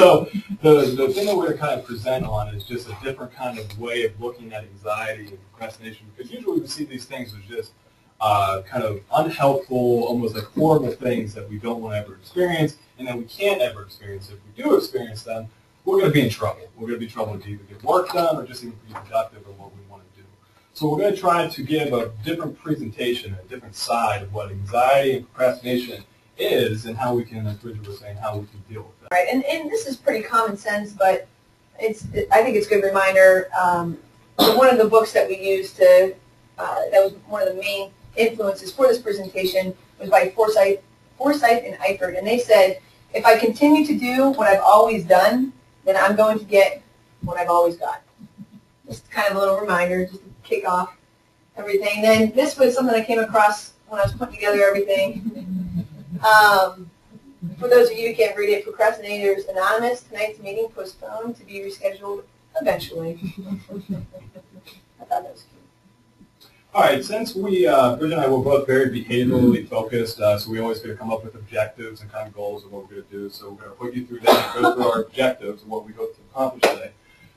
So the thing that we're going to kind of present on is just a different kind of way of looking at anxiety and procrastination, because usually we see these things as just kind of unhelpful, almost like horrible things that we don't want to ever experience, and that we can't ever experience. If we do experience them, we're going to be in trouble. We're going to be in trouble to either get work done or just even be productive in what we want to do. So we're going to try to give a different presentation, a different side of what anxiety and procrastination is, and how we can, as Bridget was saying, how we can deal with that. Right, and this is pretty common sense, but I think it's a good reminder. One of the books that we used to, that was one of the main influences for this presentation, was by Forsyth and Eifert, and they said, if I continue to do what I've always done, then I'm going to get what I've always got. Just kind of a little reminder, just to kick off everything. Then this was something I came across when I was putting together everything. For those of you who can't read it, Procrastinators Anonymous, tonight's meeting postponed to be rescheduled eventually. I thought that was cute. All right, since we, Bridget and I were both very behaviorally focused, so we always going to come up with objectives and kind of goals of what we're going to do. So we're going to put you through that and go through our objectives and what we hope to accomplish today.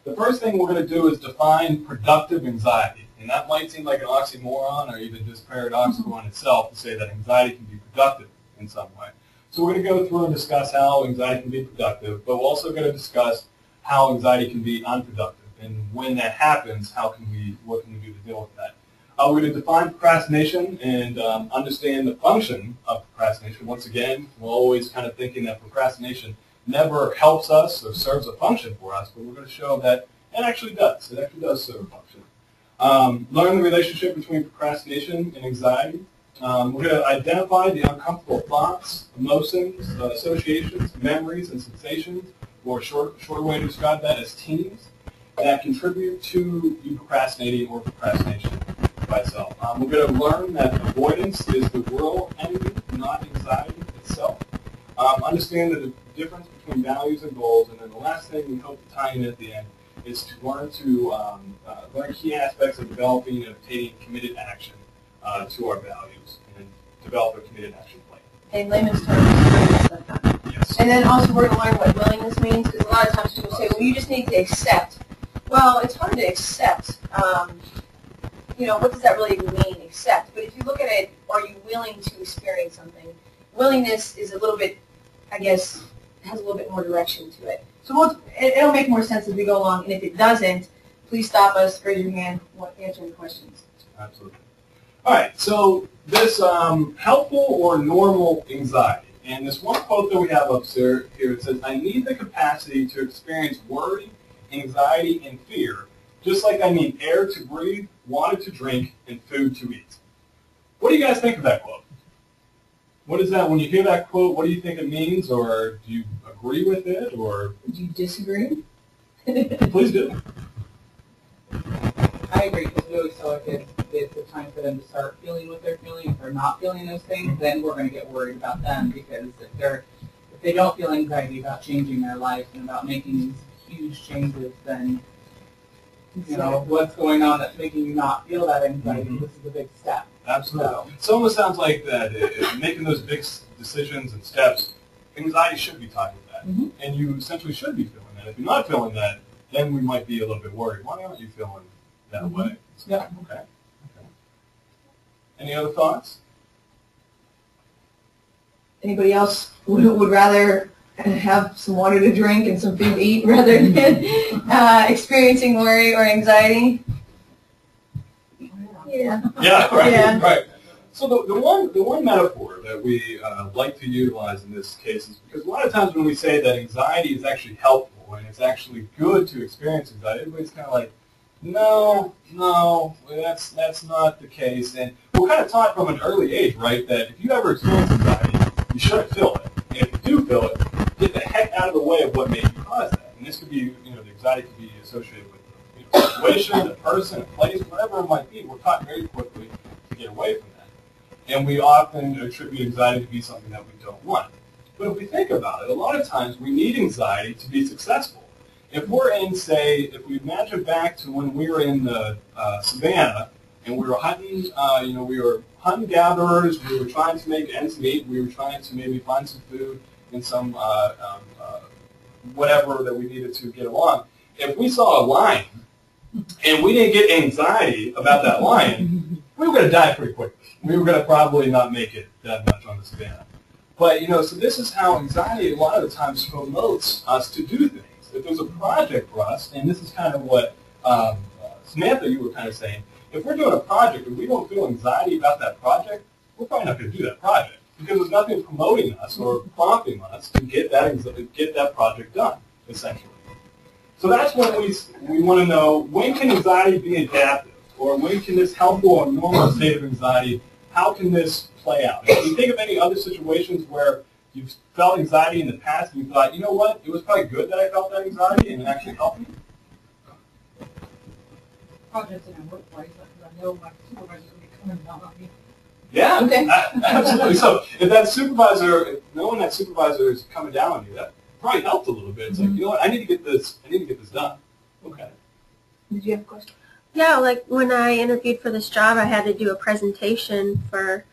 The first thing we're going to do is define productive anxiety. And that might seem like an oxymoron or even just paradoxical in itself to say that anxiety can be productive in some way. So we're going to go through and discuss how anxiety can be productive, but we're also going to discuss how anxiety can be unproductive. And when that happens, what can we do to deal with that? We're going to define procrastination and understand the function of procrastination. Once again, we're always kind of thinking that procrastination never helps us or serves a function for us, but we're going to show that it actually does. It actually does serve a function. Learn the relationship between procrastination and anxiety. We're going to identify the uncomfortable thoughts, emotions, associations, memories, and sensations, or a short way to describe that as teams, that contribute to you procrastinating or procrastination by itself. We're going to learn that avoidance is the real enemy, not anxiety itself. Understand the difference between values and goals, and then the last thing we hope to tie in at the end is to learn key aspects of developing and obtaining committed action to our values, and develop a committed action plan. In layman's terms. Yes. And then also we're going to learn what willingness means, because a lot of times people say, well, you just need to accept. Well, it's hard to accept. What does that really even mean, accept? But if you look at it, are you willing to experience something? Willingness is a little bit, I guess, has a little bit more direction to it. So it'll make more sense as we go along, and if it doesn't, please stop us, raise your hand, answer any questions. Absolutely. All right, so this helpful or normal anxiety, and this one quote that we have up here, it says, I need the capacity to experience worry, anxiety, and fear, just like I need air to breathe, water to drink, and food to eat. What do you guys think of that quote? What is that? When you hear that quote, what do you think it means, or do you agree with it, or? Do you disagree? Please do. I agree, because we always tell our kids it's the time for them to start feeling what they're feeling. If they're not feeling those things, then we're going to get worried about them, because if they don't feel anxiety about changing their life and about making these huge changes, then what's going on that's making you not feel that anxiety. Mm-hmm. This is a big step. Absolutely. So it almost sounds like that making those big decisions and steps, anxiety should be tied with that. Mm-hmm. And you essentially should be feeling that. If you're not feeling that, then we might be a little bit worried. Why aren't you feeling that mm-hmm. way? So, yeah. Okay. Any other thoughts? Anybody else would rather have some water to drink and some food to eat rather than experiencing worry or anxiety? Yeah. Yeah, right. Yeah. Right. So the one metaphor that we like to utilize in this case is because a lot of times when we say that anxiety is actually helpful and it's actually good to experience anxiety, everybody's kind of like, no, that's not the case. And we're kind of taught from an early age, right, that if you ever experience anxiety, you shouldn't feel it. And if you do feel it, get the heck out of the way of what made you cause that. And this could be, the anxiety could be associated with a situation, a person, a place, whatever it might be. We're taught very quickly to get away from that. And we often attribute anxiety to be something that we don't want. But if we think about it, a lot of times we need anxiety to be successful. If we're in, say, if we imagine back to when we were in the savannah and we were hunting, we were hunting-gatherers, we were trying to make ends meet, we were trying to maybe find some food in some whatever that we needed to get along. If we saw a lion and we didn't get anxiety about that lion, we were going to die pretty quickly. We were going to probably not make it that much on the savannah. But, so this is how anxiety a lot of the times promotes us to do things. If there's a project for us, and this is kind of what Samantha, you were kind of saying, if we're doing a project and we don't feel anxiety about that project, we're probably not going to do that project because there's nothing promoting us or prompting us to get that project done, essentially. So that's when we want to know, when can anxiety be adaptive? Or when can this helpful or normal state of anxiety, how can this play out? If you think of any other situations where you've felt anxiety in the past and you thought, you know what, it was probably good that I felt that anxiety and it actually helped me. Projects in our workplace, because I know my supervisor's going to be coming down on me. Yeah, Okay. Absolutely. So if that supervisor, knowing that supervisor is coming down on you, that probably helped a little bit. It's like, you know what, I need to get this done. Okay. Did you have a question? Yeah, like when I interviewed for this job, I had to do a presentation for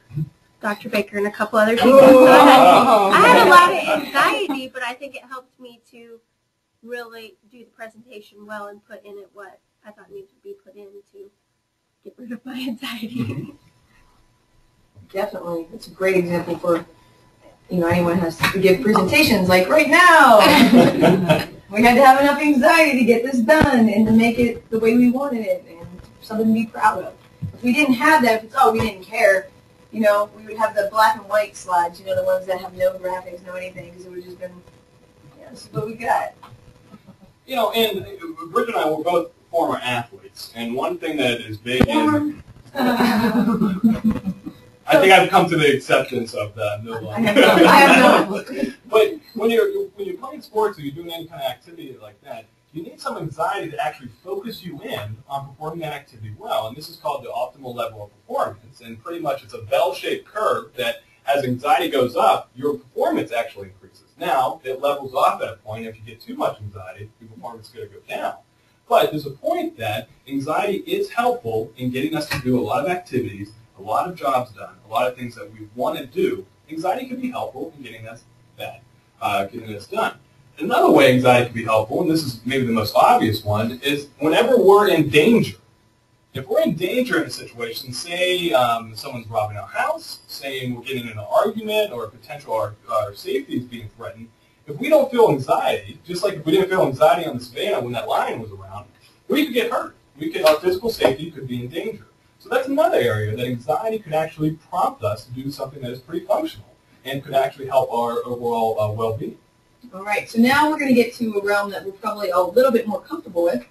Dr. Baker and a couple other people. So I had a lot of anxiety, but I think it helped me to really do the presentation well and put in it what I thought needed to be put in to get rid of my anxiety. Definitely. It's a great example for, anyone who has to give presentations like right now. We had to have enough anxiety to get this done and to make it the way we wanted it and something to be proud of. If we didn't have that, if it's, we didn't care, we would have the black and white slides, the ones that have no graphics, no anything, because it would have just been, this is what we got. And Bridget and I were both former athletes, and one thing that is big is... I think I've come to the acceptance of that. No longer. I have no. But when you're playing sports or you're doing any kind of activity like that, you need some anxiety to actually focus you in on performing that activity well. And this is called the optimal level of performance. And pretty much it's a bell-shaped curve that as anxiety goes up, your performance actually increases. Now, it levels off at a point. If you get too much anxiety, your performance is going to go down. But there's a point that anxiety is helpful in getting us to do a lot of activities, a lot of jobs done, a lot of things that we want to do. Anxiety can be helpful in getting us done. Another way anxiety can be helpful, and this is maybe the most obvious one, is whenever we're in danger. If we're in danger in a situation, say someone's robbing our house, say we're getting in an argument, or potential our safety is being threatened, if we don't feel anxiety, just like if we didn't feel anxiety on the savannah when that lion was around, we could get hurt. Our physical safety could be in danger. So that's another area that anxiety could actually prompt us to do something that is pretty functional and could actually help our overall well-being. All right, so now we're going to get to a realm that we're probably a little bit more comfortable with,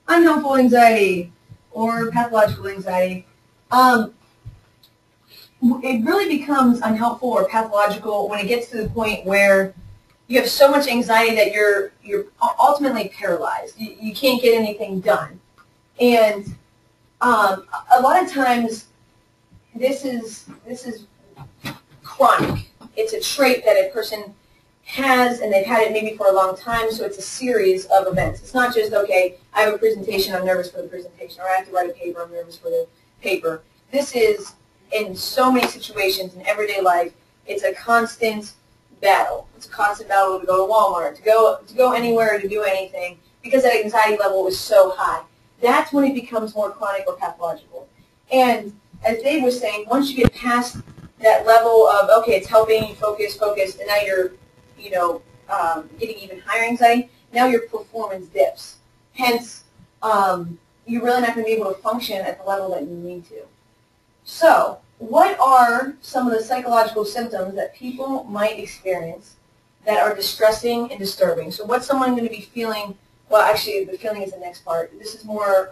unhelpful anxiety or pathological anxiety. It really becomes unhelpful or pathological when it gets to the point where you have so much anxiety that you're ultimately paralyzed. You can't get anything done. And a lot of times this is chronic. It's a trait that a person has, and they've had it maybe for a long time, so it's a series of events. It's not just, okay, I have a presentation, I'm nervous for the presentation, or I have to write a paper, I'm nervous for the paper. This is, in so many situations in everyday life, it's a constant battle. It's a constant battle to go to Walmart, to go anywhere, to do anything, because that anxiety level is so high. That's when it becomes more chronic or pathological. And as Dave was saying, once you get past that level of, okay, it's helping you focus, and now you're getting even higher anxiety, now your performance dips. Hence, you're really not going to be able to function at the level that you need to. So, what are some of the psychological symptoms that people might experience that are distressing and disturbing? So what's someone going to be feeling? Well, actually, the feeling is the next part. This is more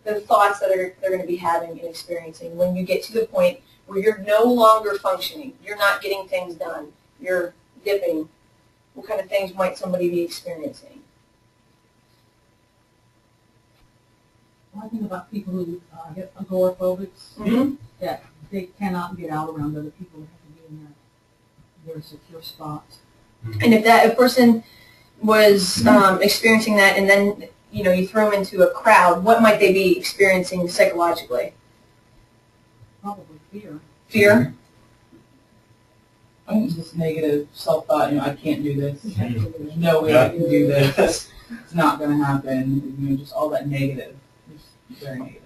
the thoughts that they're going to be having and experiencing when you get to the point where you're no longer functioning. You're not getting things done. You're dipping. What kind of things might somebody be experiencing? One thing about people who get agoraphobics, that they cannot get out around other people. They have to be in their secure spots. And if a person was experiencing that, and then you throw them into a crowd, what might they be experiencing psychologically? Probably fear. Fear. It's just negative self-thought, I can't do this. There's no way I can do this. It's not going to happen. Just all that negative. It's very negative.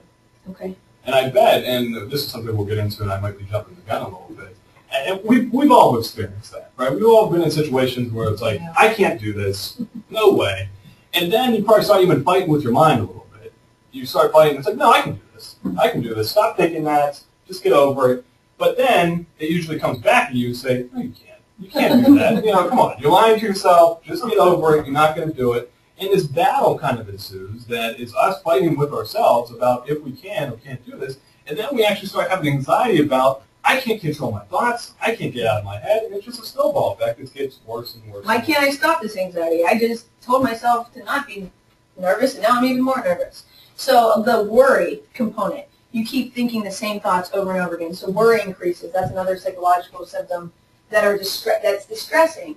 Okay. And I bet, and this is something we'll get into, and I might be jumping the gun a little bit, and we've all experienced that, right? We've all been in situations where it's like, I can't do this, no way. And then you probably start even fighting with your mind a little bit. You start fighting, it's like, no, I can do this. I can do this. Stop thinking that. Just get over it. But then it usually comes back to you and say, no, you can't. You can't do that. Come on. You're lying to yourself. Just get over it. You're not going to do it. And this battle kind of ensues that is us fighting with ourselves about if we can or can't do this. And then we actually start having anxiety about, I can't control my thoughts. I can't get out of my head. And it's just a snowball effect. It gets worse and worse. Why can't I stop this anxiety? I just told myself to not be nervous, and now I'm even more nervous. So the worry component, you keep thinking the same thoughts over and over again. So worry increases. That's another psychological symptom that's distressing.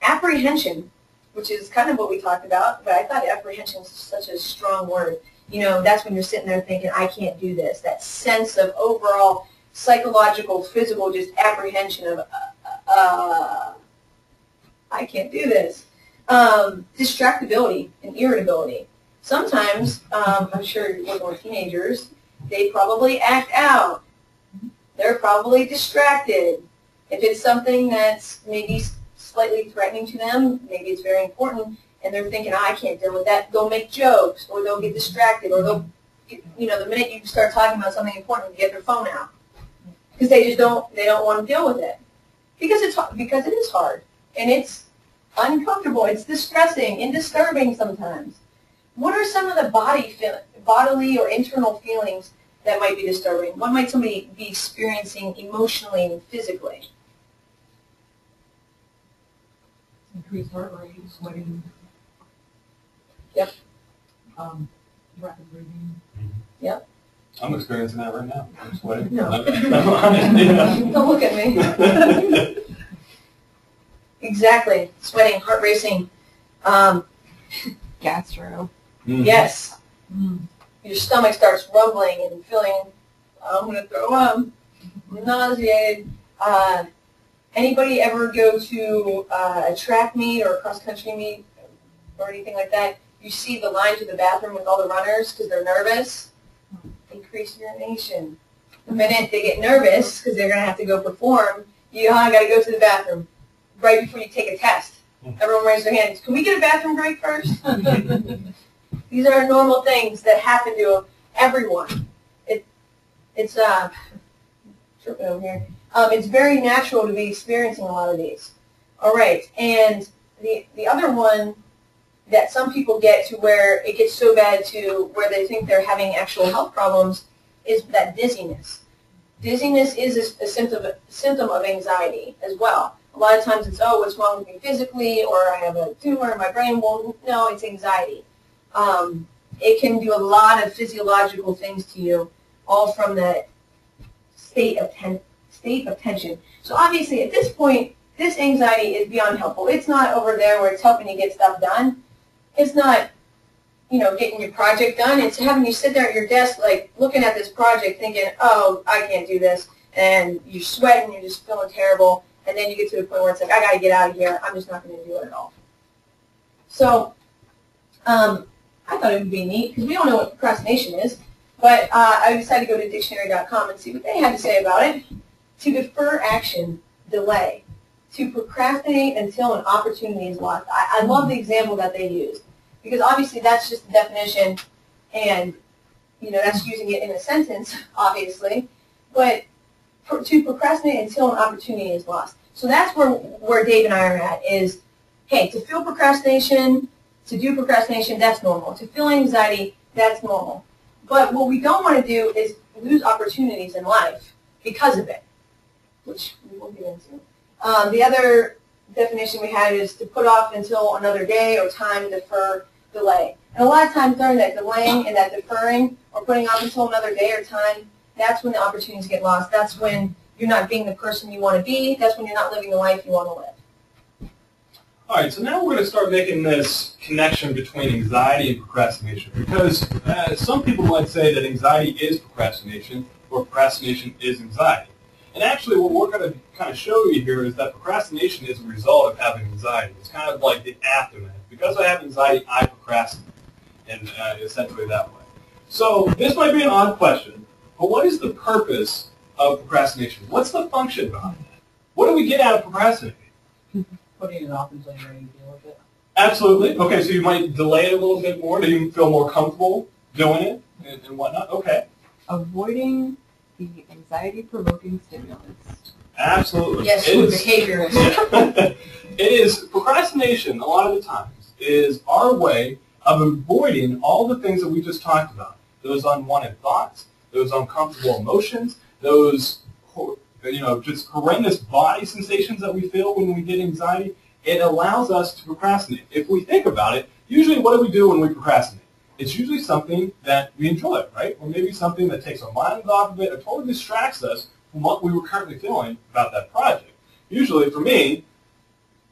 Apprehension, which is kind of what we talked about, but I thought apprehension is such a strong word. That's when you're sitting there thinking, I can't do this. That sense of overall psychological, physical, just apprehension of, I can't do this. Distractibility and irritability. Sometimes, I'm sure you're working with teenagers, they probably act out. They're probably distracted. If it's something that's maybe slightly threatening to them, maybe it's very important, and they're thinking, I can't deal with that, they'll make jokes, or they'll get distracted, or they'll, the minute you start talking about something important, they get their phone out. Because they don't want to deal with it. Because it is hard, and it's uncomfortable, it's distressing and disturbing sometimes. What are some of the bodily or internal feelings that might be disturbing? What might somebody be experiencing emotionally and physically? Increased heart rate, sweating. Yep. Rapid breathing. Yep. I'm experiencing that right now. I'm sweating. No. Don't look at me. Exactly. Sweating, heart racing. Gastro. Yes. Your stomach starts rumbling and feeling, I'm going to throw up. I'm nauseated. Anybody ever go to a track meet or a cross-country meet or anything like that? You see the line to the bathroom with all the runners because they're nervous. Increased urination. The minute they get nervous because they're going to have to go perform, I got to go to the bathroom right before you take a test. Everyone raise their hands. Can we get a bathroom break first? These are normal things that happen to everyone. It's tripping over here. It's very natural to be experiencing a lot of these. All right, and the other one that some people get to where it gets so bad to where they think they're having actual health problems is that dizziness. Dizziness is a symptom of anxiety as well. A lot of times it's, what's wrong with me physically, or I have a tumor in my brain. Well, no, it's anxiety. It can do a lot of physiological things to you, all from that state of tension. So obviously at this point, this anxiety is beyond helpful. It's not over there where it's helping you get stuff done. It's not, getting your project done. It's having you sit there at your desk, like, looking at this project thinking, oh, I can't do this. And you're sweating, you're just feeling terrible. And then you get to the point where it's like, I got to get out of here. I'm just not going to do it at all. So I thought it would be neat, because we don't know what procrastination is. But I decided to go to dictionary.com and see what they had to say about it. To defer action, delay. To procrastinate until an opportunity is lost. I love the example that they used, because obviously that's just the definition, and that's using it in a sentence, obviously. But to procrastinate until an opportunity is lost. So that's where Dave and I are at is, hey, to feel procrastination, to do procrastination, that's normal. To feel anxiety, that's normal. But what we don't want to do is lose opportunities in life because of it, which we will get into. The other definition we had is to put off until another day or time, defer, delay. And a lot of times during that delaying and that deferring or putting off until another day or time, that's when the opportunities get lost. That's when you're not being the person you want to be. That's when you're not living the life you want to live. All right, so now we're going to start making this connection between anxiety and procrastination, because some people might say that anxiety is procrastination or procrastination is anxiety. And actually what we're going to kind of show you here is that procrastination is a result of having anxiety. It's kind of like the aftermath. Because I have anxiety, I procrastinate, and essentially that way. So this might be an odd question, but what is the purpose of procrastination? What's the function behind it? What do we get out of procrastinating? Putting it off until you're ready to deal with it. Absolutely. Okay, so you might delay it a little bit more. Do you feel more comfortable doing it and whatnot? Okay. Avoiding the anxiety-provoking stimulus. Absolutely. Yes, It we're is- behaviorists. It is, procrastination, a lot of the times, is our way of avoiding all the things that we just talked about. Those unwanted thoughts, those uncomfortable emotions, those, just horrendous body sensations that we feel when we get anxiety. It allows us to procrastinate. If we think about it, usually what do we do when we procrastinate? It's usually something that we enjoy, right? Or maybe something that takes our minds off of it or totally distracts us from what we were currently feeling about that project. Usually for me,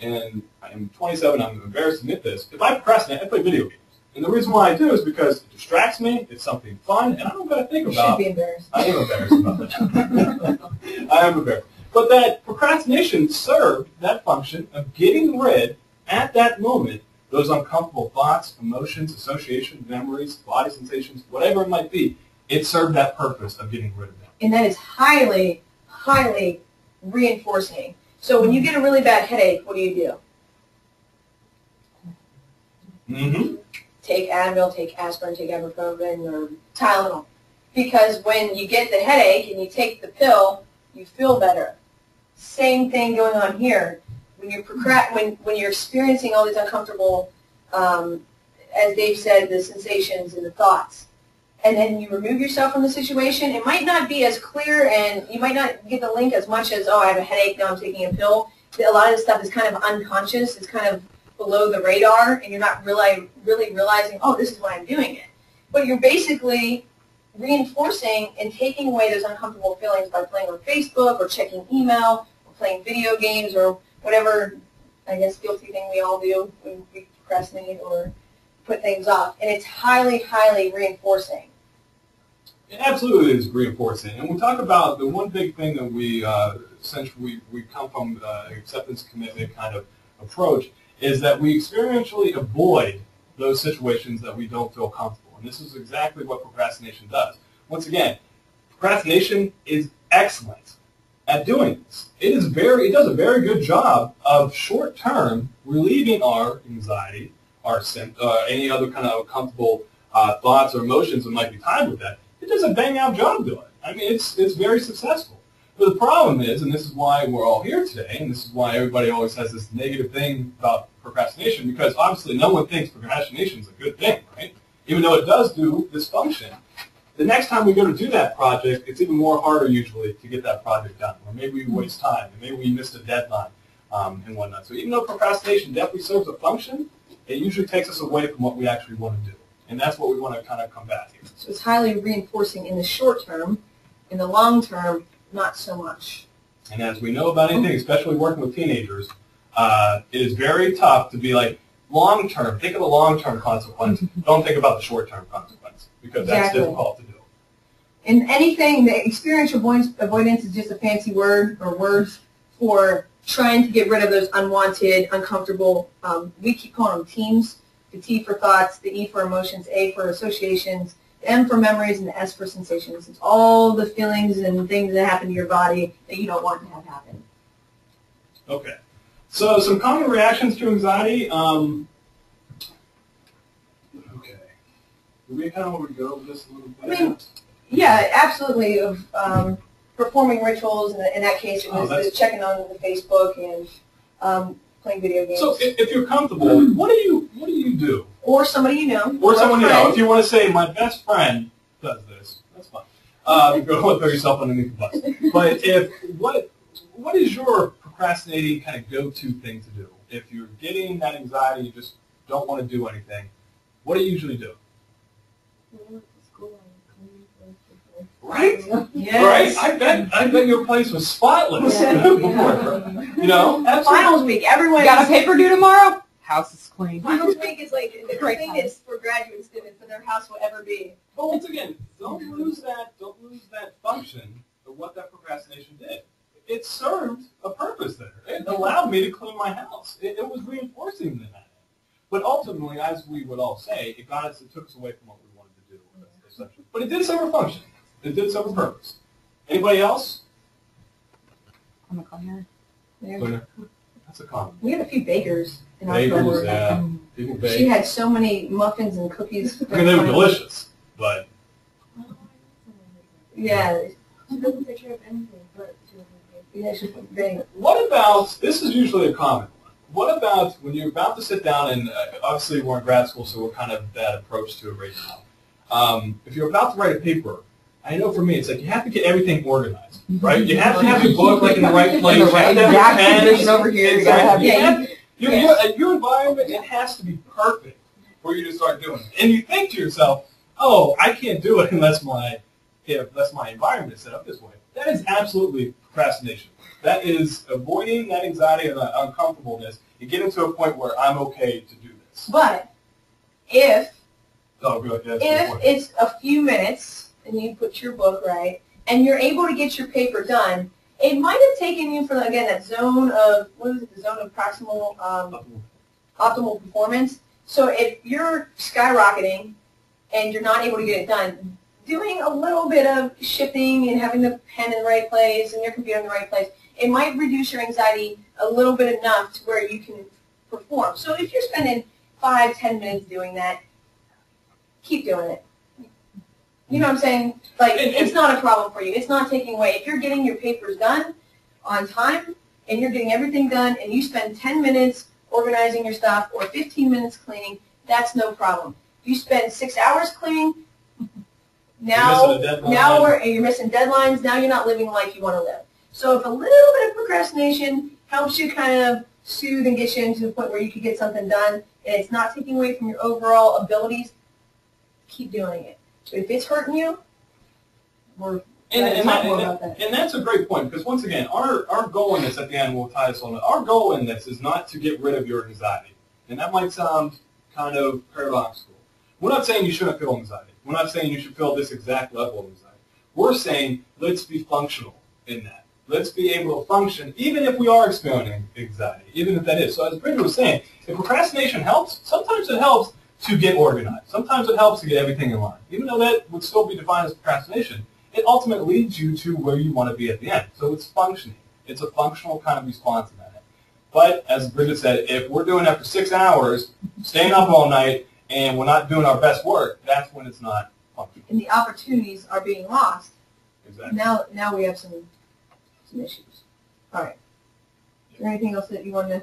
and I'm 27, I'm embarrassed to admit this, if I procrastinate, I play video games. And the reason why I do is because it distracts me, it's something fun, and I don't got to think You about should be embarrassed. I am embarrassed about it. I am embarrassed. But that procrastination served that function of getting rid, at that moment, those uncomfortable thoughts, emotions, associations, memories, body sensations, whatever it might be. It served that purpose of getting rid of them. And that is highly, highly reinforcing. So when you get a really bad headache, what do? Mm-hmm. Take Advil, take aspirin, take ibuprofen, or Tylenol. Because when you get the headache and you take the pill, you feel better. Same thing going on here. When you're when you're experiencing all these uncomfortable, as Dave said, the sensations and the thoughts, and then you remove yourself from the situation, it might not be as clear, and you might not get the link as much as, oh, I have a headache, now I'm taking a pill. A lot of this stuff is kind of unconscious. It's kind of below the radar, and you're not really realizing, oh, this is why I'm doing it. But you're basically reinforcing and taking away those uncomfortable feelings by playing on Facebook or checking email or playing video games or whatever, I guess, guilty thing we all do when we procrastinate or put things off. And it's highly, highly reinforcing. It absolutely is reinforcing. And we talk about the one big thing that we essentially we come from an acceptance commitment kind of approach is that we experientially avoid those situations that we don't feel comfortable. And this is exactly what procrastination does. Once again, procrastination is excellent at doing this. It does a very good job of short-term relieving our anxiety, our any other kind of uncomfortable thoughts or emotions that might be tied with that. It does a bang-out job doing it. I mean, it's very successful. But the problem is, and this is why we're all here today, and this is why everybody always has this negative thing about procrastination, because obviously no one thinks procrastination is a good thing, right? Even though it does do this function. The next time we go to do that project, it's even more harder usually to get that project done. Or maybe we waste time, and maybe we missed a deadline and whatnot. So even though procrastination definitely serves a function, it usually takes us away from what we actually want to do. And that's what we want to kind of combat here. So it's highly reinforcing in the short term. In the long term, not so much. And as we know about anything, especially working with teenagers, it is very tough to be like, long-term, think of the long-term consequence. Don't think about the short-term consequence, because that's Exactly. difficult to do. And anything, the experiential avoidance is just a fancy word or words for trying to get rid of those unwanted, uncomfortable, we keep calling them teams. The T for thoughts, the E for emotions, A for associations, the M for memories, and the S for sensations. It's all the feelings and things that happen to your body that you don't want to have happen. Okay. So some common reactions to anxiety. Okay. Do we kind of want to go over this a little bit? I mean, yeah, absolutely. Of performing rituals, and in that case, it was the checking on the Facebook and playing video games. So if you're comfortable, what do you do? Or somebody you know. Or someone you know. friend. If you want to say, my best friend does this, that's fine. Go throw yourself underneath the bus. But what is your procrastinating kind of go-to thing to do? If you're getting that anxiety, you just don't want to do anything, what do you usually do? Right? Yes. Right? I bet your place was spotless Yeah. before. You know? Finals week, everyone. You got a paper due tomorrow? House is clean. Finals week is like the Great cleanest for graduate students that their house will ever be. But once again, don't lose that function of what that procrastination did. it served a purpose there. It allowed me to clean my house. It was reinforcing that. But ultimately, as we would all say, it took us away from what we wanted to do. Essentially. But it did serve a function. It did serve a purpose. Anybody else? I'm a cleaner. Cleaner. That's a common. We had a few bakers in our Bakers, cohort. yeah. People bake. She had so many muffins and cookies. I mean, they were delicious, but Yeah. She doesn't picture of anything, but she doesn't Yeah, she was big. what about, this is usually a common one, what about when you're about to sit down and obviously we're in grad school, so we're kind of that approach to it right now. If you're about to write a paper, I know for me, it's like you have to get everything organized, right? You have to have your book like in the right place. You have to have your pens. over here. You gotta have, Yeah, your environment, it has to be perfect for you to start doing it. And you think to yourself, oh, I can't do it unless my environment is set up this way. That is absolutely procrastination. That is avoiding that anxiety and that uncomfortableness and getting to a point where I'm okay to do this. But if Oh, good. Yeah, if it's a few minutes and you put your book right and you're able to get your paper done, it might have taken you from, again, that zone of, what is it, the zone of proximal optimal performance. So if you're skyrocketing and you're not able to get it done, doing a little bit of shifting and having the pen in the right place and your computer in the right place, it might reduce your anxiety a little bit enough to where you can perform. So if you're spending 5-10 minutes doing that, keep doing it. You know what I'm saying? Like, it's not a problem for you. It's not taking away. If you're getting your papers done on time and you're getting everything done and you spend 10 minutes organizing your stuff or 15 minutes cleaning, that's no problem. If you spend 6 hours cleaning, now you're missing deadlines. Now you're not living the life you want to live. So if a little bit of procrastination helps you kind of soothe and get you into the point where you can get something done and it's not taking away from your overall abilities, keep doing it. So if it's hurting you, we're and that's a great point, because once again, our goal in this, at the end, we'll tie this on, our goal in this is not to get rid of your anxiety. And that might sound kind of paradoxical. We're not saying you shouldn't feel anxiety. We're not saying you should feel this exact level of anxiety. We're saying let's be functional in that. Let's be able to function, even if we are experiencing anxiety, even if that is. So as Bridget was saying, if procrastination helps, sometimes it helps to get organized. Sometimes it helps to get everything in line. Even though that would still be defined as procrastination, it ultimately leads you to where you want to be at the end. So it's functioning. It's a functional kind of response to that. But as Bridget said, if we're doing that for 6 hours, staying up all night, and we're not doing our best work, that's when it's not functional. and the opportunities are being lost. Exactly. Now we have some issues. All right. Is there anything else that you want to?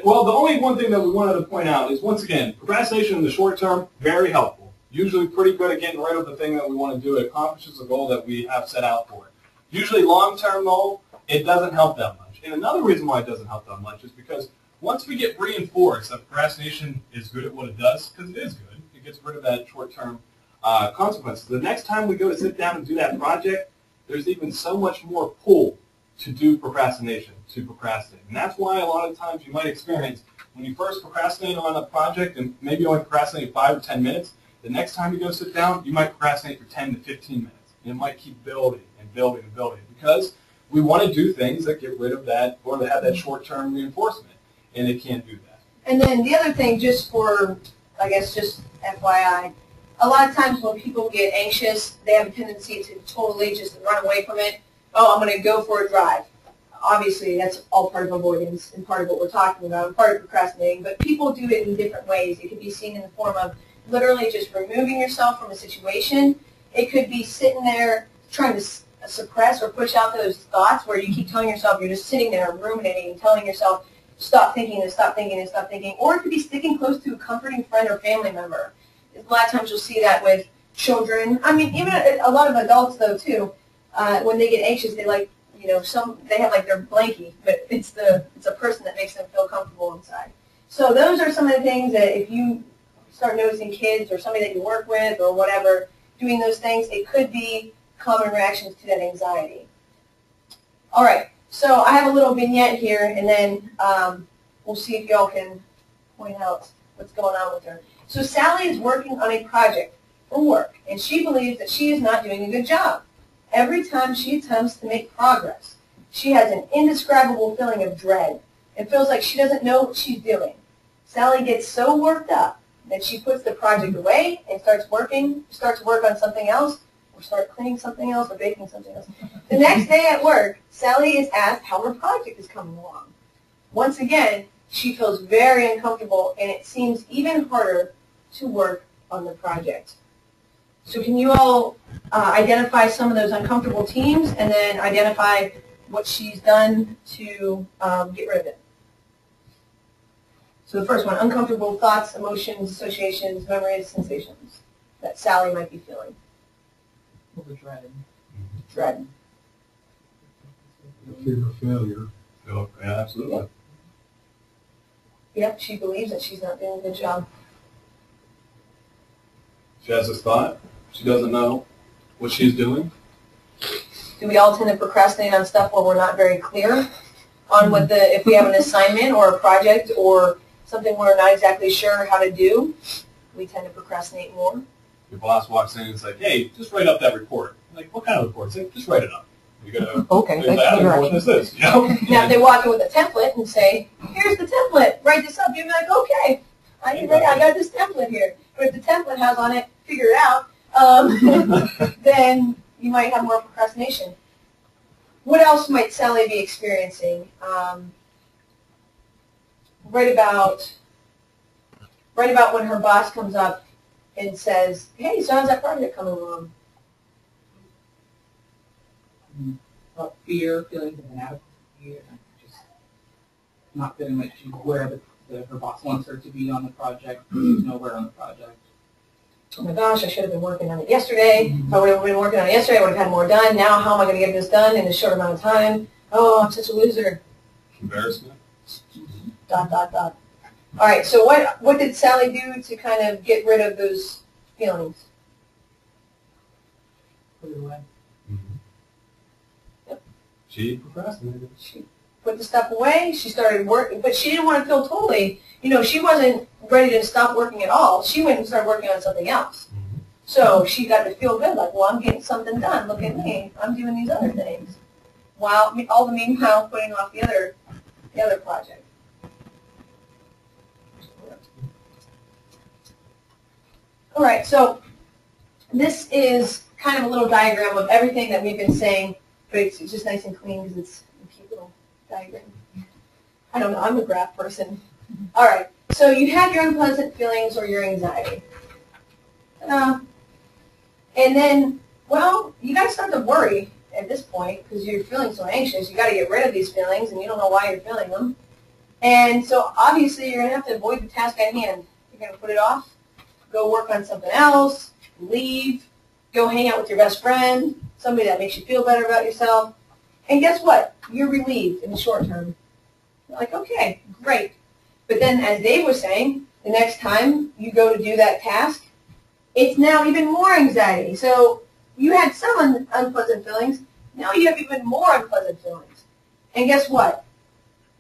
Well, the only one thing that we wanted to point out is, once again, procrastination in the short term, very helpful. Usually pretty good at getting rid of the thing that we want to do. It accomplishes the goal that we have set out for it. Usually long-term, though, it doesn't help that much. And another reason why it doesn't help that much is because once we get reinforced that procrastination is good at what it does, because it is good, it gets rid of that short-term consequences. The next time we go to sit down and do that project, there's even so much more pull to do procrastination, to procrastinate. And that's why a lot of times you might experience, when you first procrastinate on a project and maybe you only procrastinate 5 or 10 minutes, the next time you go sit down, you might procrastinate for 10 to 15 minutes. And it might keep building and building and building because we want to do things that get rid of that or that have that short-term reinforcement, and it can't do that. And then the other thing, just for, I guess, just FYI, a lot of times when people get anxious, they have a tendency to totally just run away from it. Oh, I'm going to go for a drive. Obviously, that's all part of avoidance and part of what we're talking about, and part of procrastinating. But people do it in different ways. It could be seen in the form of literally just removing yourself from a situation. It could be sitting there trying to suppress or push out those thoughts where you keep telling yourself you're just sitting there ruminating and telling yourself, stop thinking and stop thinking and stop thinking. Or it could be sticking close to a comforting friend or family member. A lot of times you'll see that with children. I mean, even a lot of adults, though, too. When they get anxious, they like, you know, they have like their blankie, but it's a person that makes them feel comfortable inside. So those are some of the things that if you start noticing kids or somebody that you work with or whatever doing those things, it could be common reactions to that anxiety. All right, so I have a little vignette here, and then we'll see if y'all can point out what's going on with her. So Sally is working on a project for work, and she believes that she is not doing a good job. Every time she attempts to make progress, She has an indescribable feeling of dread. It feels like she doesn't know what she's doing. Sally gets so worked up that she puts the project away and starts work on something else, or start cleaning something else, or baking something else. The next day at work, Sally is asked how her project is coming along. Once again, she feels very uncomfortable, and it seems even harder to work on the project. So can you all identify some of those uncomfortable themes, and then identify what she's done to get rid of it? So the first one, uncomfortable thoughts, emotions, associations, memories, sensations that Sally might be feeling. Well, the dread. Dread. The fear of failure. Oh, yeah, absolutely. Yep, she believes that she's not doing a good job. She has this thought. She doesn't know what she's doing. Do we all tend to procrastinate on stuff where we're not very clear on what if we have an assignment or a project or something we're not exactly sure how to do, we tend to procrastinate more? Your boss walks in and is like, hey, just write up that report. I'm like, what kind of report? It's like, just write it up. You're going to Okay, say, thanks I for don't know what directions. this is. You know? Now, if they walk in with a template and say, here's the template, write this up, you'd be like, okay, I got this template here. But if the template has on it, figure it out, then you might have more procrastination. What else might Sally be experiencing? Right about when her boss comes up and says, hey, so how's that project coming along? Fear, feelings of inadequacy, and just not feeling like she's where her boss wants her to be on the project, she's nowhere on the project. Oh my gosh, I should have been working on it yesterday. If I would have been working on it yesterday, I would have had more done. Now how am I going to get this done in a short amount of time? Oh, I'm such a loser. Embarrassment. Dot, dot, dot. All right, so what did Sally do to kind of get rid of those feelings? Put it away. She procrastinated. She put the stuff away. She started working, but she didn't want to feel totally, she wasn't ready to stop working at all. She went and started working on something else. So she got to feel good, like, well, I'm getting something done. Look at me. I'm doing these other things. While all the meanwhile putting off the other project. All right, so this is kind of a little diagram of everything that we've been saying, but it's just nice and clean because it's a cute little diagram. I don't know, I'm a graph person. All right, so you have your unpleasant feelings or your anxiety. And then, well, you got to start to worry at this point because you're feeling so anxious. You got to get rid of these feelings, and you don't know why you're feeling them. And so, obviously, you're going to have to avoid the task at hand. You're going to put it off, go work on something else, leave, go hang out with your best friend, somebody that makes you feel better about yourself. And guess what? You're relieved in the short term. You're like, okay, great. But then, as Dave was saying, the next time you go to do that task, it's now even more anxiety. So you had some unpleasant feelings. Now you have even more unpleasant feelings. And guess what?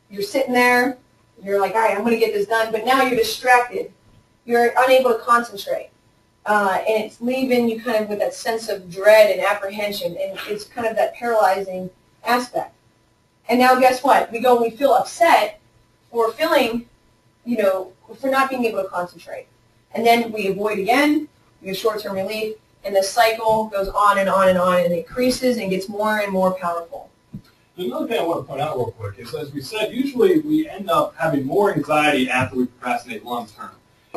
You're sitting there. You're like, all right, I'm going to get this done. But now you're distracted. You're unable to concentrate. And it's leaving you kind of with that sense of dread and apprehension. And it's kind of that paralyzing aspect. And now guess what? We feel upset for feeling, for not being able to concentrate. And then we avoid again. We get short-term relief. And the cycle goes on and on and on. And it increases and gets more and more powerful. Another thing I want to point out real quick is, as we said, usually we end up having more anxiety after we procrastinate long term.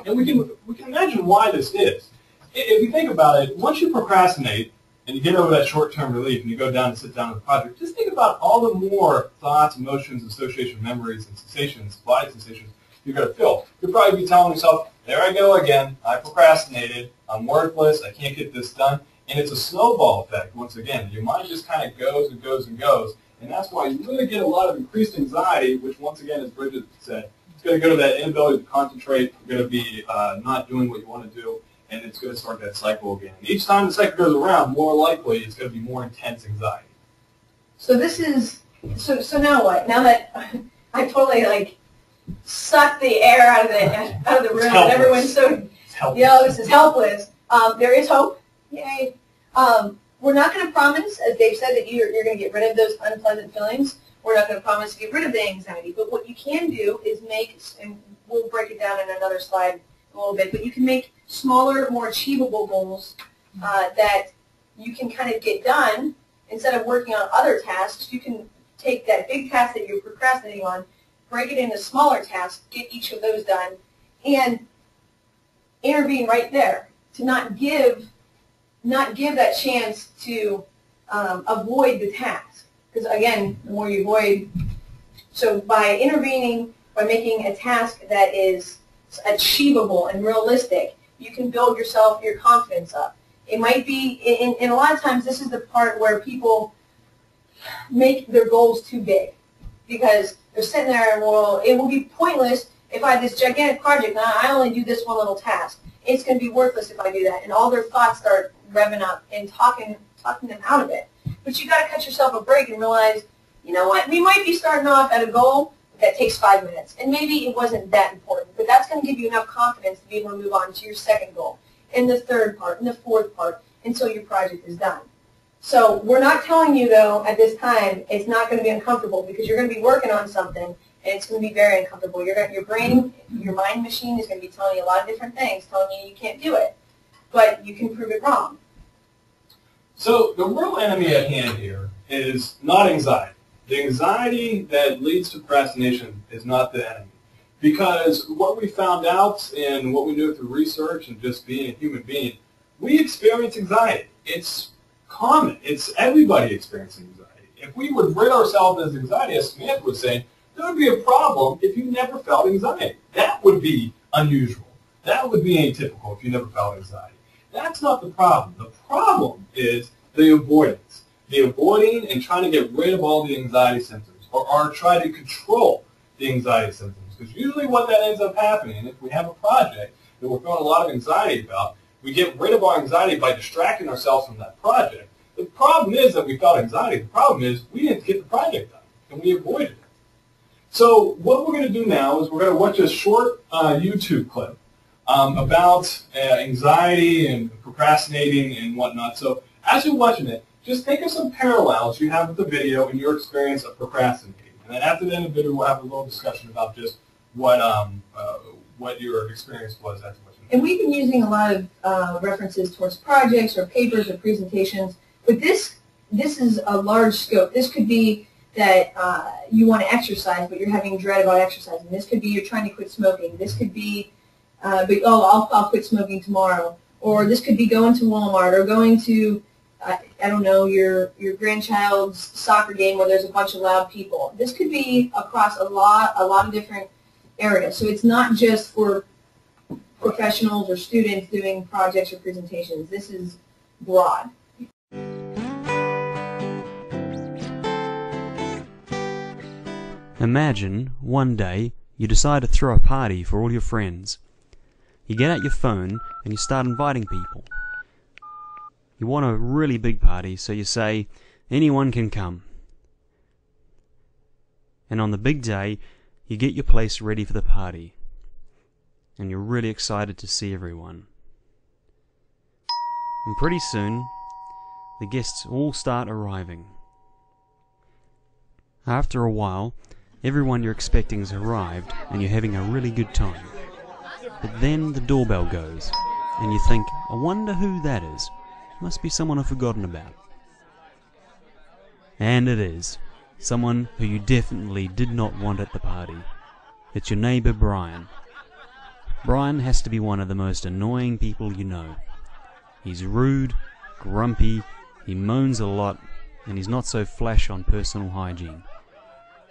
And we can imagine why this is. If you think about it, once you procrastinate and you get over that short-term relief and you go down and sit down on the project, just think about all the more thoughts, emotions, association, memories, and sensations, body sensations you're going to feel. You'll probably be telling yourself, there I go again, I procrastinated, I'm worthless, I can't get this done. And it's a snowball effect, once again. Your mind just kind of goes and goes and goes. And that's why you really get a lot of increased anxiety, which once again, as Bridget said, it's going to go to that inability to concentrate. You're going to be not doing what you want to do, and it's going to start that cycle again. And each time the cycle goes around, more likely it's going to be more intense anxiety. So this is, so now what? Now that I totally sucked the air out of the room and everyone's so, It's helpless. this is helpless. There is hope. Yay. we're not going to promise, as Dave said, that you're going to get rid of those unpleasant feelings. We're not going to promise to get rid of the anxiety. But what you can do is make, and we'll break it down in another slide a little bit, but you can make smaller, more achievable goals that you can kind of get done. Instead of working on other tasks, you can take that big task that you're procrastinating on, break it into smaller tasks, get each of those done, and intervene right there to not give that chance to avoid the task. Because again, the more you avoid, so by intervening, by making a task that is achievable and realistic, you can build your confidence up. It might be, and a lot of times this is the part where people make their goals too big because they're sitting there and, well, it will be pointless if I have this gigantic project and I only do this one little task. It's going to be worthless if I do that. And all their thoughts start revving up and talking them out of it. But you got to cut yourself a break and realize, you know what, we might be starting off at a goal that takes 5 minutes. And maybe it wasn't that important, but that's going to give you enough confidence to be able to move on to your second goal, and the third part, and the fourth part, until your project is done. So we're not telling you, though, at this time, it's not going to be uncomfortable because you're going to be working on something, and it's going to be very uncomfortable. Your brain, your mind machine is going to be telling you a lot of different things, telling you you can't do it, but you can prove it wrong. So the real enemy at hand here is not anxiety. The anxiety that leads to procrastination is not the enemy. Because what we found out and what we knew through research and just being a human being, we experience anxiety. It's common. It's everybody experiencing anxiety. If we would rid ourselves of anxiety, as Samantha was saying, there would be a problem if you never felt anxiety. That would be unusual. That would be atypical if you never felt anxiety. That's not the problem. The problem is the avoidance. The avoiding and trying to get rid of all the anxiety symptoms or try to control the anxiety symptoms. Because usually what that ends up happening, if we have a project that we're feeling a lot of anxiety about, we get rid of our anxiety by distracting ourselves from that project. The problem is that we felt anxiety. The problem is we didn't get the project done, and we avoided it. So what we're going to do now is we're going to watch a short YouTube clip about anxiety and procrastinating and whatnot. So as you're watching it, just think of some parallels you have with the video and your experience of procrastinating. And then after the end of the video, we'll have a little discussion about just what your experience was as watching it. And we've been using a lot of references towards projects or papers or presentations, but this is a large scope. This could be that you want to exercise, but you're having dread about exercising. This could be you're trying to quit smoking. This could be, I'll quit smoking tomorrow. Or this could be going to Walmart or going to, I don't know, your grandchild's soccer game where there's a bunch of loud people. This could be across a lot of different areas. So it's not just for professionals or students doing projects or presentations. This is broad. Imagine one day you decide to throw a party for all your friends. You get out your phone and you start inviting people. You want a really big party, so you say, anyone can come. And on the big day, you get your place ready for the party. And you're really excited to see everyone. And pretty soon, the guests all start arriving. After a while, everyone you're expecting has arrived and you're having a really good time. But then the doorbell goes, and you think, I wonder who that is. Must be someone I've forgotten about. And it is. Someone who you definitely did not want at the party. It's your neighbour Brian. Brian has to be one of the most annoying people you know. He's rude, grumpy, he moans a lot, and he's not so flash on personal hygiene.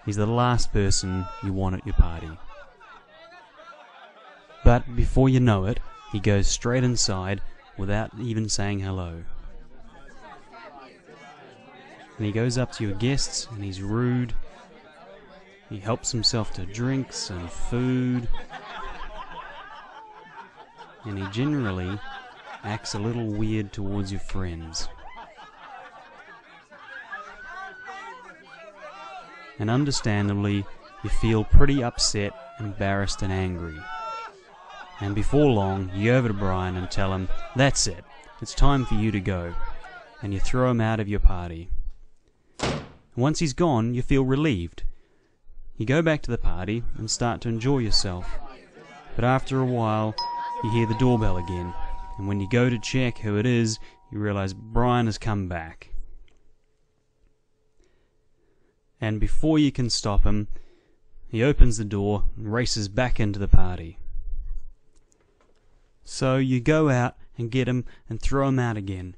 He's the last person you want at your party. But before you know it, he goes straight inside without even saying hello. And he goes up to your guests and he's rude. He helps himself to drinks and food. And he generally acts a little weird towards your friends. And understandably, you feel pretty upset, embarrassed and angry. And before long, you go over to Brian and tell him, that's it, it's time for you to go. and you throw him out of your party. Once he's gone, you feel relieved. You go back to the party and start to enjoy yourself. But after a while, you hear the doorbell again, and when you go to check who it is, you realize Brian has come back. And before you can stop him, he opens the door and races back into the party. So you go out and get him and throw him out again.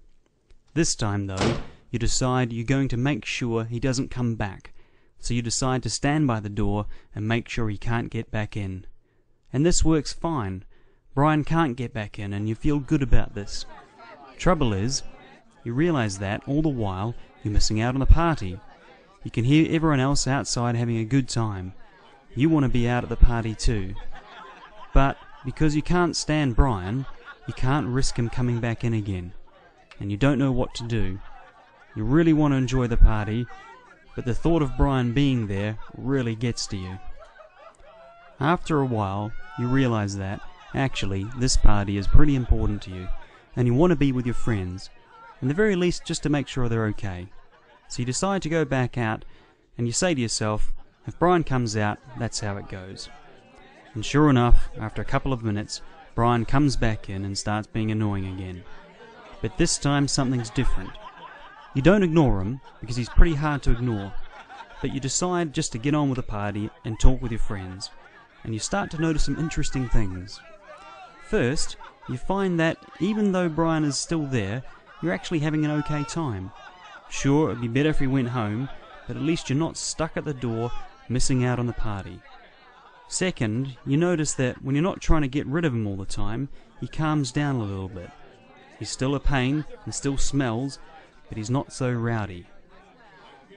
This time, though, you decide you're going to make sure he doesn't come back. So you decide to stand by the door and make sure he can't get back in. And this works fine. Brian can't get back in, and you feel good about this. Trouble is, you realize that all the while you're missing out on the party. You can hear everyone else outside having a good time. You want to be out at the party too. But because you can't stand Brian, you can't risk him coming back in again. And you don't know what to do. You really want to enjoy the party, but the thought of Brian being there really gets to you. After a while, you realize that, actually, this party is pretty important to you, and you want to be with your friends, in the very least just to make sure they're okay. So you decide to go back out, and you say to yourself, if Brian comes out, that's how it goes. And sure enough, after a couple of minutes, Brian comes back in and starts being annoying again. But this time something's different. You don't ignore him, because he's pretty hard to ignore, but you decide just to get on with the party and talk with your friends, and you start to notice some interesting things. First, you find that even though Brian is still there, you're actually having an okay time. Sure, it'd be better if he went home, but at least you're not stuck at the door, missing out on the party. Second, you notice that when you're not trying to get rid of him all the time, he calms down a little bit. He's still a pain and still smells, but he's not so rowdy.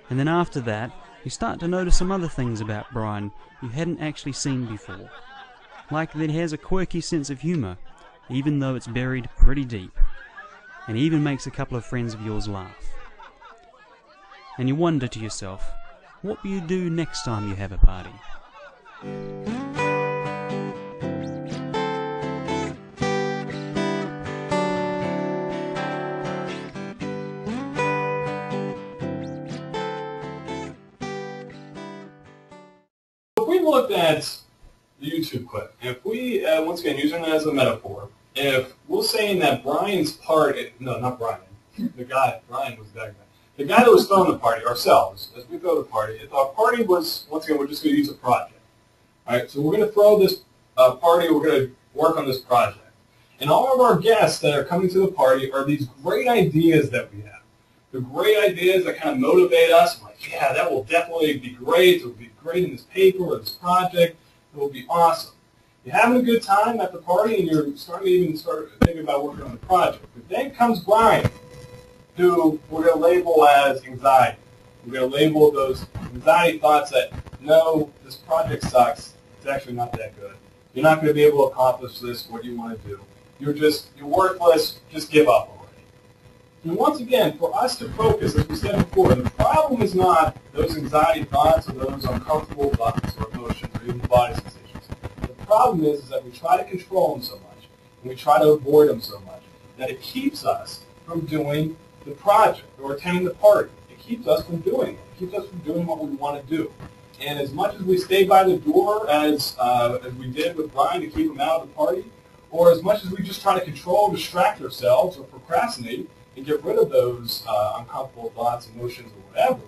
And then after that, you start to notice some other things about Brian you hadn't actually seen before. Like that he has a quirky sense of humour, even though it's buried pretty deep. And he even makes a couple of friends of yours laugh. And you wonder to yourself, what will you do next time you have a party? If we looked at the YouTube clip, if we, once again, using it as a metaphor, if we're saying that Brian's part, no, not Brian, the guy, Brian was that guy. The guy that was throwing the party, ourselves, as we throw the party, if our party was, once again, we're just going to use a project. All right, so we're going to throw this party, we're going to work on this project. And all of our guests that are coming to the party are these great ideas that we have. The great ideas that kind of motivate us. I'm like, yeah, that will definitely be great. It will be great in this paper or this project. It will be awesome. You're having a good time at the party, and you're starting to even start thinking about working on the project. But then comes Brian, who we're going to label as anxiety. We're going to label those anxiety thoughts that, no, this project sucks. It's actually not that good. You're not going to be able to accomplish this, what you want to do. You're worthless. Just give up already. And once again, for us to focus, as we said before, the problem is not those anxiety thoughts or those uncomfortable thoughts or emotions or even body sensations. The problem is that we try to control them so much and we try to avoid them so much that it keeps us from doing the project or attending the party. It keeps us from doing it. It keeps us from doing what we want to do. And as much as we stay by the door as we did with Brian to keep him out of the party, or as much as we just try to control, distract ourselves, or procrastinate and get rid of those uncomfortable thoughts, emotions, or whatever,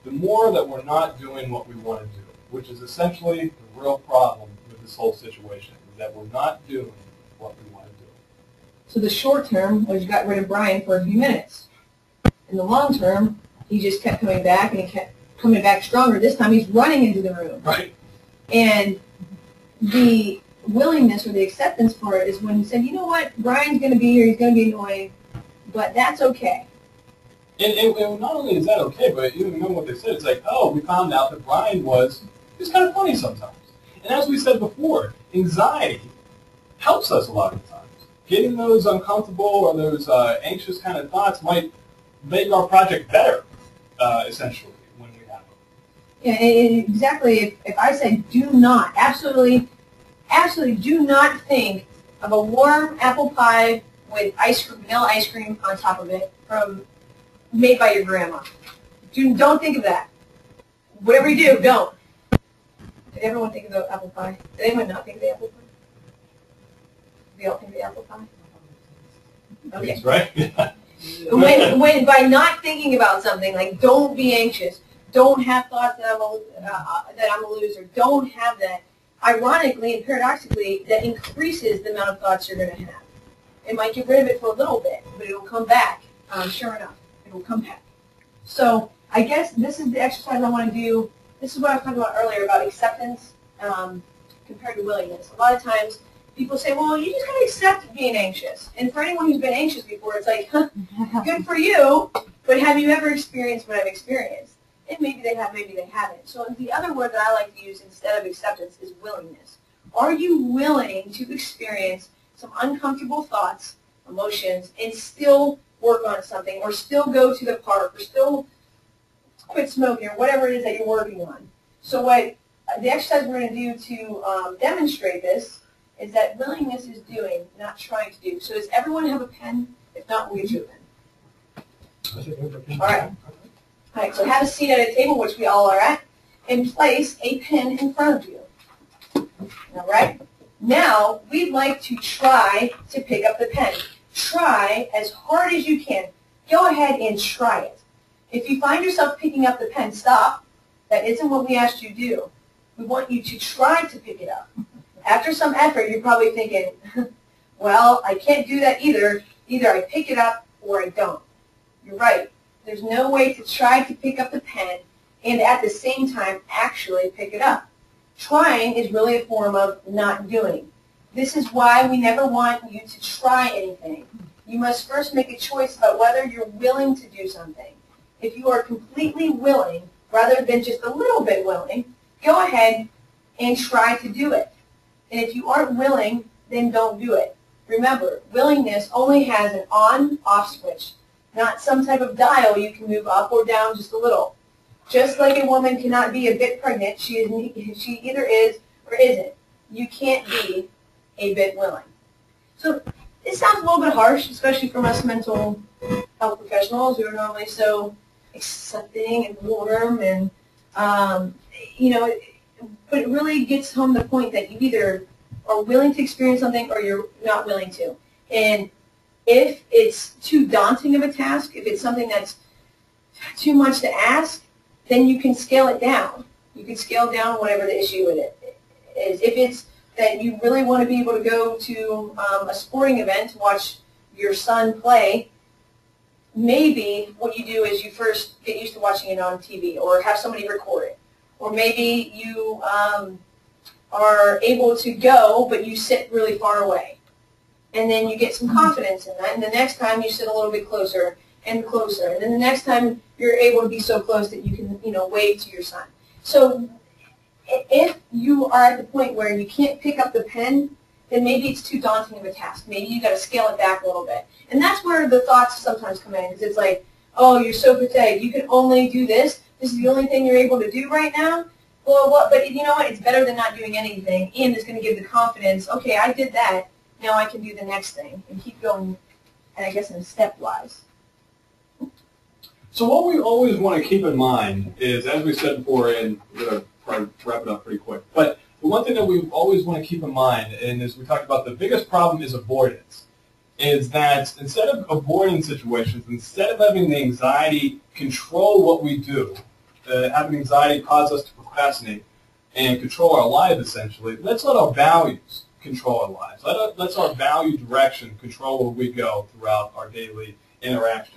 the more that we're not doing what we want to do, which is essentially the real problem with this whole situation, is that we're not doing what we want to do. So the short term was you got rid of Brian for a few minutes. In the long term, he just kept coming back, and he kept coming back stronger. This time he's running into the room. Right. And the willingness or the acceptance for it is when he said, you know what, Brian's going to be here, he's going to be annoying, but that's okay. And not only is that okay, but you remember what they said. It's like, oh, we found out that Brian was kind of funny sometimes. And as we said before, anxiety helps us a lot of the times. Getting those uncomfortable or those anxious kind of thoughts might make our project better, essentially, when we have them. Yeah, exactly. If I said do not, absolutely do not think of a warm apple pie with ice cream, vanilla ice cream on top of it from made by your grandma. Don't think of that. Whatever you do, don't. Did everyone think of the apple pie? Did anyone not think of the apple pie? Did you all think of the apple pie? Okay. That's right. Yeah. When by not thinking about something, like don't be anxious, don't have thoughts that I'm a loser, don't have that. Ironically and paradoxically, that increases the amount of thoughts you're going to have. It might get rid of it for a little bit, but it'll come back. Sure enough, it'll come back. So I guess this is the exercise I want to do. This is what I was talking about earlier about acceptance compared to willingness. A lot of times people say, well, you just got to accept being anxious. And for anyone who's been anxious before, it's like, huh, good for you, but have you ever experienced what I've experienced? And maybe they have, maybe they haven't. So the other word that I like to use instead of acceptance is willingness. Are you willing to experience some uncomfortable thoughts, emotions, and still work on something, or still go to the park, or still quit smoking, or whatever it is that you're working on? So what the exercise we're going to do to demonstrate this is that willingness is doing, not trying to do. So does everyone have a pen? If not, we'll get you a pen. All right. All right, so have a seat at a table, which we all are at, and place a pen in front of you. All right? Now, we'd like to try to pick up the pen. Try as hard as you can. Go ahead and try it. If you find yourself picking up the pen, stop. That isn't what we asked you to do. We want you to try to pick it up. After some effort, you're probably thinking, well, I can't do that either. Either I pick it up or I don't. You're right. There's no way to try to pick up the pen and at the same time actually pick it up. Trying is really a form of not doing. This is why we never want you to try anything. You must first make a choice about whether you're willing to do something. If you are completely willing, rather than just a little bit willing, go ahead and try to do it. And if you aren't willing, then don't do it. Remember, willingness only has an on-off switch, not some type of dial you can move up or down just a little. Just like a woman cannot be a bit pregnant, she either is or isn't. You can't be a bit willing. So it sounds a little bit harsh, especially from us mental health professionals who are normally so accepting and warm and, but it really gets home the point that you either are willing to experience something or you're not willing to. And if it's too daunting of a task, if it's something that's too much to ask, then you can scale it down. You can scale down whatever the issue with it is. If it's that you really want to be able to go to a sporting event to watch your son play, maybe what you do is you first get used to watching it on TV or have somebody record it. Or maybe you are able to go, but you sit really far away. And then you get some confidence in that. And the next time you sit a little bit closer and closer. And then the next time you're able to be so close that you can, wave to your son. So if you are at the point where you can't pick up the pen, then maybe it's too daunting of a task. Maybe you got to scale it back a little bit. And that's where the thoughts sometimes come in, because it's like, oh, you're so pathetic. You can only do this. This is the only thing you're able to do right now. Well, but you know what? It's better than not doing anything, and it's going to give the confidence, okay, I did that. Now I can do the next thing and keep going, and I guess in stepwise. So what we always want to keep in mind is, as we said before, and we're going to try to wrap it up pretty quick, but the one thing that we always want to keep in mind, and as we talked about, the biggest problem is avoidance, is that instead of avoiding situations, instead of having the anxiety control what we do, having anxiety cause us to procrastinate and control our lives, essentially, let's let our values control our lives. Let's our value direction control where we go throughout our daily interactions.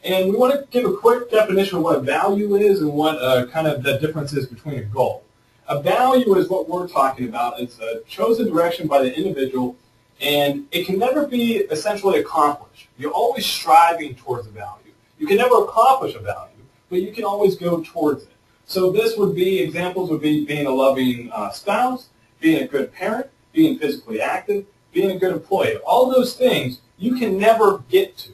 And we want to give a quick definition of what a value is and what kind of the difference is between a goal. A value is what we're talking about. It's a chosen direction by the individual, and it can never be essentially accomplished. You're always striving towards a value. You can never accomplish a value, but you can always go towards it. So this would be, examples would be being a loving spouse, being a good parent, being physically active, being a good employee. All those things you can never get to.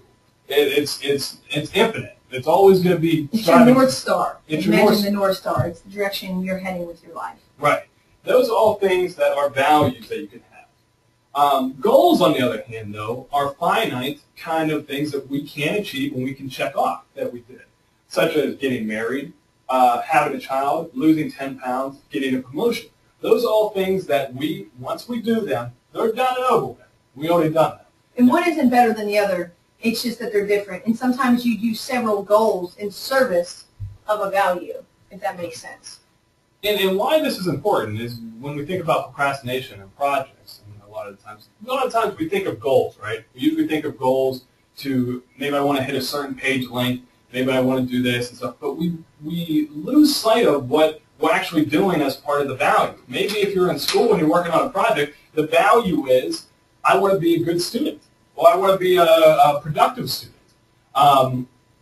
It's infinite. It's always going to be It's your North Star. Imagine the North Star. It's the direction you're heading with your life. Right. Those are all things that are values that you can Goals, on the other hand, though, are finite kind of things that we can achieve and we can check off that we did, such as getting married, having a child, losing 10 pounds, getting a promotion. Those are all things that once we do them, they're done and over with. We already done them. And one isn't better than the other. It's just that they're different. And sometimes you do several goals in service of a value, if that makes sense. And why this is important is when we think about procrastination and projects, and a lot of times we think of goals, right? We usually think of goals to maybe I want to hit a certain page length, maybe I want to do this and stuff, but we lose sight of what we're actually doing as part of the value. Maybe if you're in school and you're working on a project, the value is I want to be a good student, or I want to be a productive student.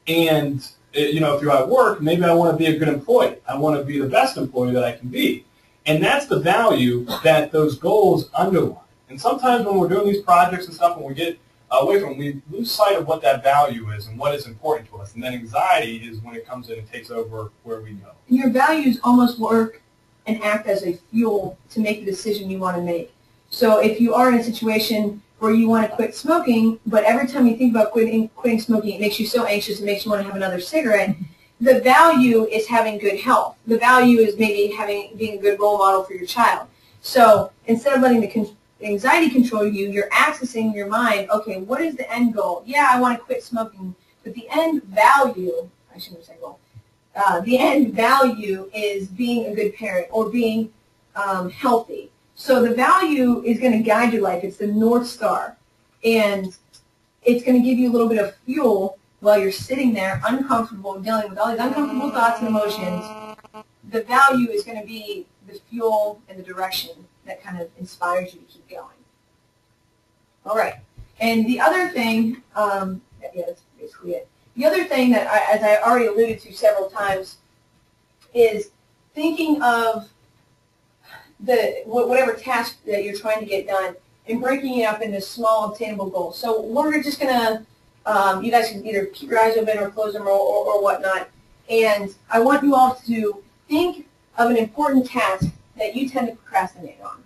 And you know, if you're at work, maybe I want to be a good employee. I want to be the best employee that I can be. And that's the value that those goals underline. And sometimes when we're doing these projects and stuff, when we get away from them, we lose sight of what that value is and what is important to us. And then anxiety is when it comes in and takes over where we go. And your values almost work and act as a fuel to make the decision you want to make. So if you are in a situation where you want to quit smoking, but every time you think about quitting smoking, it makes you so anxious, it makes you want to have another cigarette, the value is having good health. The value is maybe being a good role model for your child. So instead of letting the anxiety control you, you're accessing your mind, okay, what is the end goal? Yeah, I want to quit smoking, but the end value, I shouldn't say goal, the end value is being a good parent or being healthy. So the value is going to guide your life. It's the North Star. And it's going to give you a little bit of fuel while you're sitting there uncomfortable, dealing with all these uncomfortable thoughts and emotions. The value is going to be the fuel and the direction that kind of inspires you to keep going. All right. And the other thing, yeah, that's basically it. The other thing that, as I already alluded to several times, is thinking of whatever task that you're trying to get done and breaking it up into small, obtainable goals. So we're just going to, you guys can either keep your eyes open or close them or whatnot. And I want you all to think of an important task that you tend to procrastinate on.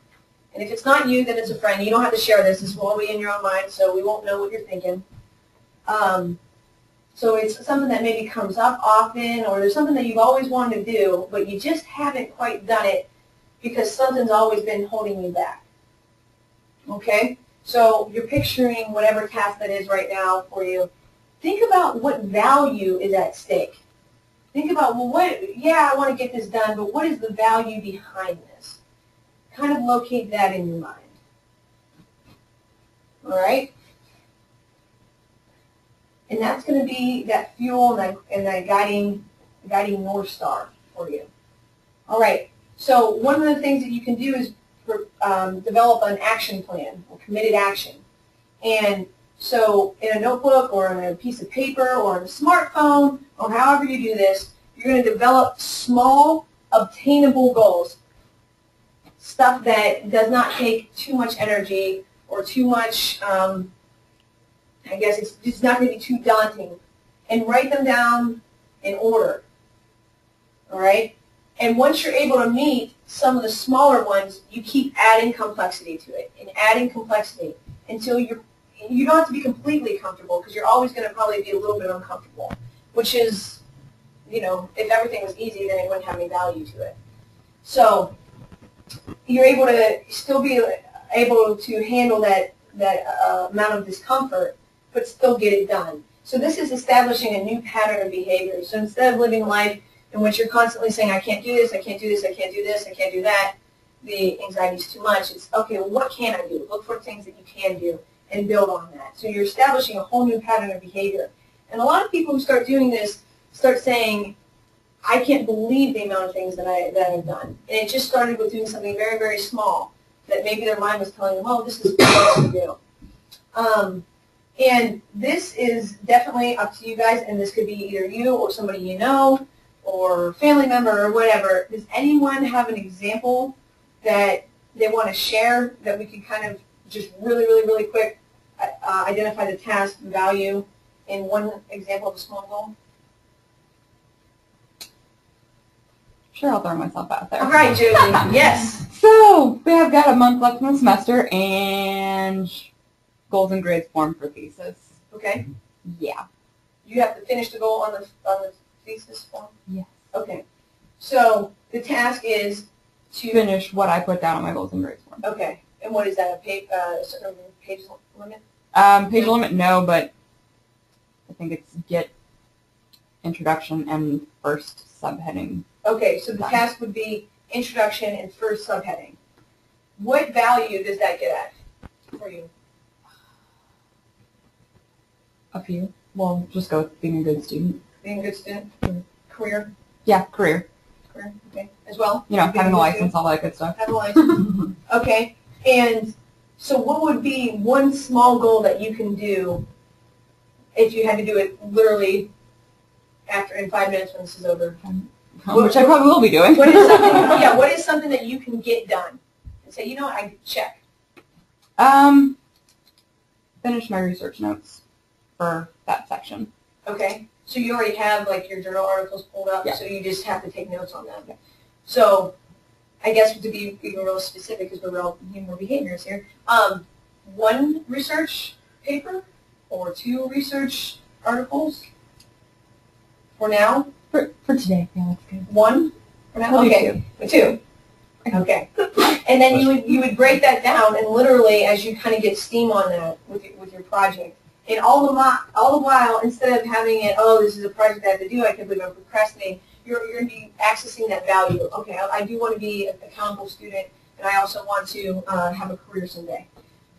And if it's not you, then it's a friend. You don't have to share this. This will all be in your own mind, so we won't know what you're thinking. So it's something that maybe comes up often, or there's something that you've always wanted to do, but you just haven't quite done it because something's always been holding you back. Okay? So you're picturing whatever task that is right now for you. Think about what value is at stake. Think about, well, yeah, I want to get this done, but what is the value behind this? Kind of locate that in your mind. All right? And that's going to be that fuel and that guiding North Star for you. All right. So one of the things that you can do is develop an action plan, or committed action. And so in a notebook or on a piece of paper or on a smartphone or however you do this, you're going to develop small, obtainable goals, stuff that does not take too much energy or too much, I guess it's just not going to be too daunting. And write them down in order. All right? And once you're able to meet some of the smaller ones, you keep adding complexity to it and adding complexity until you don't have to be completely comfortable, because you're always going to probably be a little bit uncomfortable, which is, you know, if everything was easy, then it wouldn't have any value to it. So you're able to still be able to handle that amount of discomfort, but still get it done. So this is establishing a new pattern of behavior. So instead of living life in which you're constantly saying, I can't do this, I can't do this, I can't do this, I can't do that, the anxiety is too much. It's, okay, well, what can I do? Look for things that you can do and build on that. So you're establishing a whole new pattern of behavior. And a lot of people who start doing this start saying, I can't believe the amount of things that I've done. And it just started with doing something very, very small that maybe their mind was telling them, oh, this is what to do. And this is definitely up to you guys, and this could be either you or somebody you know or family member or whatever. Does anyone have an example that they want to share that we can kind of just really, really, really quick identify the task, the value in one example of a small goal? Sure, I'll throw myself out there. All right, Julie. Yes. So So we have got a month left in the semester, and goals and grades form for thesis. Okay. Yeah. You have to finish the goal on the thesis form? Yes. Okay. So the task is to Finish what I put down on my goals and grades form. Okay. And what is that? A certain page limit? Page limit, no, but I think it's get introduction and first subheading. Okay. So the Done. task would be introduction and first subheading. What value does that get at for you? A few. Well, just go with being a good student. Being a good student? Career? Yeah, career. Career. Okay. As well? You know, Being having a good license, all that good stuff. Have a license. Okay. And so what would be one small goal that you can do if you had to do it literally in 5 minutes when this is over? Which I probably will be doing. What is something, yeah, what is something that you can get done? And say, you know what, I check. Finish my research notes for that section. Okay. So you already have like your journal articles pulled up, Yeah. so you just have to take notes on them. Yeah. So I guess to be even real specific, because we're all human behaviors here, one research paper or 2 research articles for now? For today, yeah, that's good. 1 for now? We'll do Okay. 2. Okay. And then you would break that down, and literally as you kind of get steam on that with your project, and all the while, instead of having it, oh, this is a project I have to do, I can't believe I'm procrastinating, you're going to be accessing that value. Okay, I do want to be an accountable student, and I also want to have a career someday.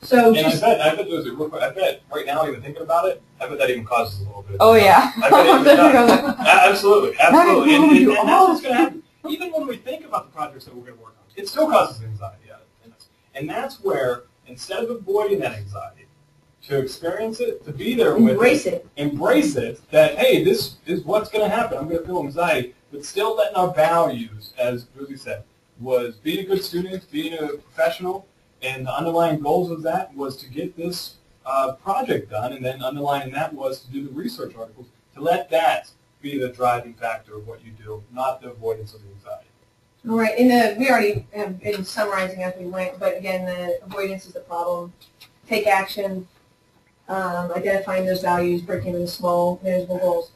So And just, I bet those are real quick. I bet right now, even thinking about it, I bet that even causes a little bit. Oh, yeah. I bet it even does. Absolutely, absolutely. Now you do And all that's what's going to happen. Even when we think about the projects that we're going to work on, it still causes anxiety in us. And that's where, instead of avoiding that anxiety, to experience it, to be there with it, embrace it, that, hey, this is what's going to happen. I'm going to feel anxiety, but still letting our values, as Rosie said, was being a good student, being a professional, and the underlying goals of that was to get this project done, and then underlying that was to do the research articles, to let that be the driving factor of what you do, not the avoidance of the anxiety. all right, and we already have been summarizing as we went, but again, the avoidance is the problem. Take action, identifying those values, breaking them into small, manageable goals.